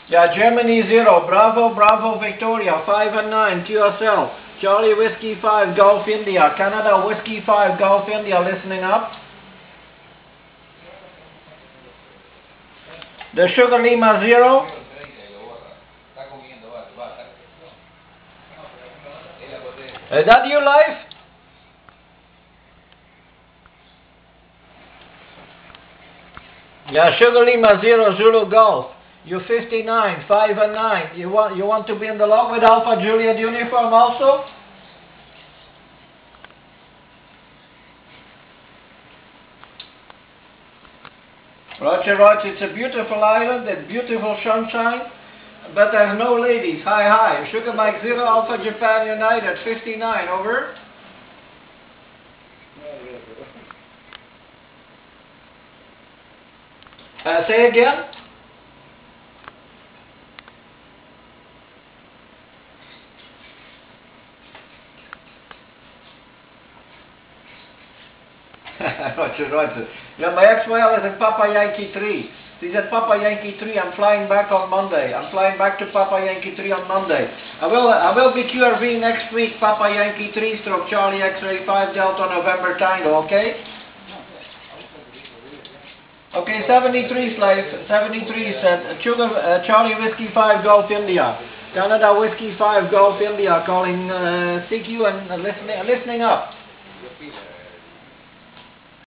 Yeah, Germany 0, Bravo, Bravo, Victoria, 5 and 9, QSL, Charlie Whiskey 5, Golf India, Canada Whiskey 5, Golf India, listening up. The Sugar Lima 0. Is that you live? Yeah, Sugar Lima 0, Zulu Golf. You 59, 5 and 9. You want to be in the log with Alpha Juliet uniform also? Roger, Roger, it's a beautiful island, it's beautiful sunshine, but there's no ladies. Hi, hi. Sugar Mike 0, Alpha Japan United, 59, over. Say again? Roger, Roger. Yeah, my ex-whale is in Papa Yankee 3. He's at Papa Yankee 3. I'm flying back on Monday. I'm flying back to Papa Yankee 3 on Monday. I will be QRV next week, Papa Yankee 3 stroke Charlie X-ray 5 Delta November Tango, okay? Okay, 73 slave, 73 said, Charlie Whiskey 5 Golf India. Canada Whiskey 5 Golf India calling CQ and listening up.